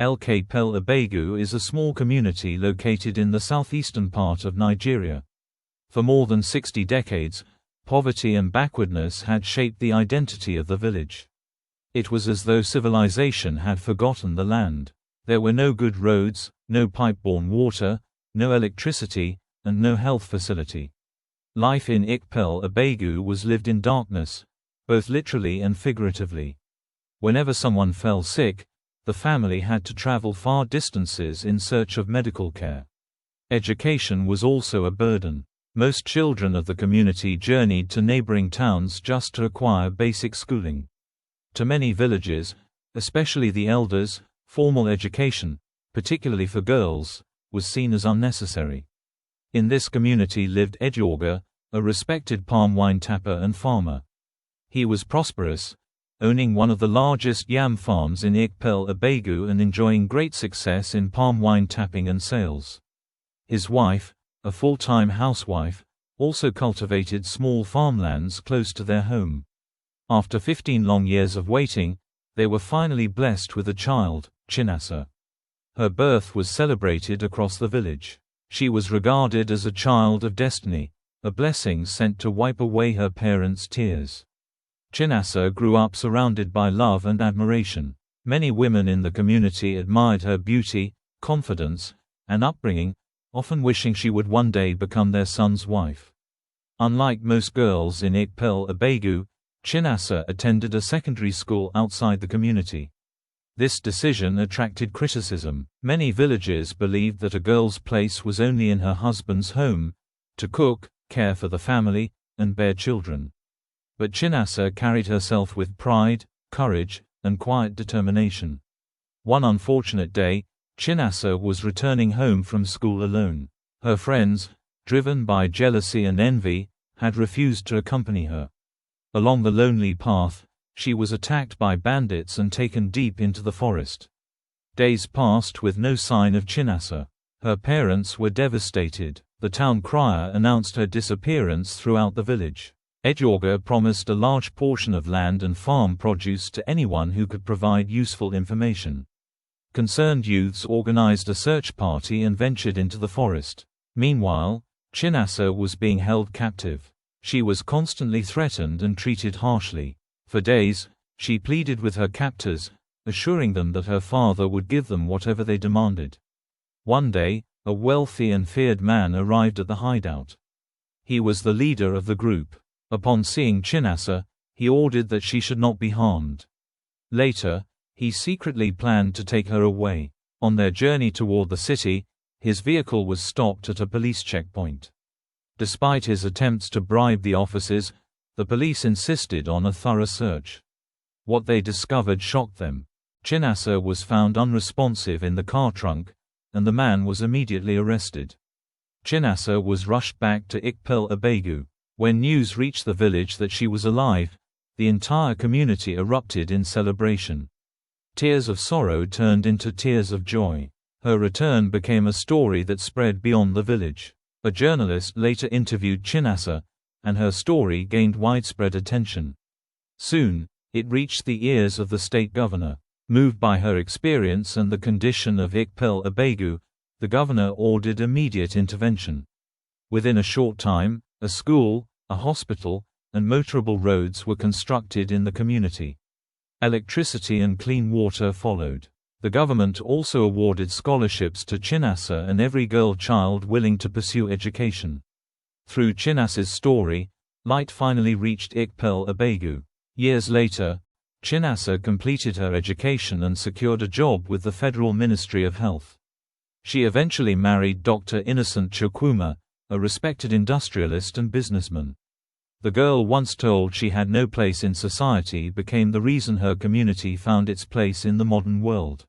Ikpelle Obeagu is a small community located in the southeastern part of Nigeria. For more than 60 decades, poverty and backwardness had shaped the identity of the village. It was as though civilization had forgotten the land. There were no good roads, no pipe-borne water, no electricity, and no health facility. Life in Ikpelle Obeagu was lived in darkness, both literally and figuratively. Whenever someone fell sick, the family had to travel far distances in search of medical care. Education was also a burden. Most children of the community journeyed to neighboring towns just to acquire basic schooling. To many villages, especially the elders, formal education, particularly for girls, was seen as unnecessary. In this community lived Edeoga, a respected palm wine tapper and farmer. He was prosperous, owning one of the largest yam farms in Ikpelle Obeagu and enjoying great success in palm wine tapping and sales. His wife, a full-time housewife, also cultivated small farmlands close to their home. After 15 long years of waiting, they were finally blessed with a child, Chinasa. Her birth was celebrated across the village. She was regarded as a child of destiny, a blessing sent to wipe away her parents' tears. Chinasa grew up surrounded by love and admiration. Many women in the community admired her beauty, confidence, and upbringing, often wishing she would one day become their son's wife. Unlike most girls in Ikpelle Obeagu, Chinasa attended a secondary school outside the community. This decision attracted criticism. Many villagers believed that a girl's place was only in her husband's home, to cook, care for the family, and bear children. But Chinasa carried herself with pride, courage, and quiet determination. One unfortunate day, Chinasa was returning home from school alone. Her friends, driven by jealousy and envy, had refused to accompany her. Along the lonely path, she was attacked by bandits and taken deep into the forest. Days passed with no sign of Chinasa. Her parents were devastated. The town crier announced her disappearance throughout the village. Edeoga promised a large portion of land and farm produce to anyone who could provide useful information. Concerned youths organized a search party and ventured into the forest. Meanwhile, Chinasa was being held captive. She was constantly threatened and treated harshly. For days, she pleaded with her captors, assuring them that her father would give them whatever they demanded. One day, a wealthy and feared man arrived at the hideout. He was the leader of the group. Upon seeing Chinasa, he ordered that she should not be harmed. Later, he secretly planned to take her away. On their journey toward the city, his vehicle was stopped at a police checkpoint. Despite his attempts to bribe the officers, the police insisted on a thorough search. What they discovered shocked them. Chinasa was found unresponsive in the car trunk, and the man was immediately arrested. Chinasa was rushed back to Ikpelle Obeagu. When news reached the village that she was alive, the entire community erupted in celebration. Tears of sorrow turned into tears of joy. Her return became a story that spread beyond the village. A journalist later interviewed Chinasa, and her story gained widespread attention. Soon, it reached the ears of the state governor. Moved by her experience and the condition of Ikpelle Obeagu, the governor ordered immediate intervention. Within a short time, a school, a hospital, and motorable roads were constructed in the community. Electricity and clean water followed. The government also awarded scholarships to Chinasa and every girl child willing to pursue education. Through Chinasa's story, light finally reached Ikpelle Obeagu. Years later, Chinasa completed her education and secured a job with the Federal Ministry of Health. She eventually married Dr. Innocent Chukwuma, a respected industrialist and businessman. The girl once told she had no place in society became the reason her community found its place in the modern world.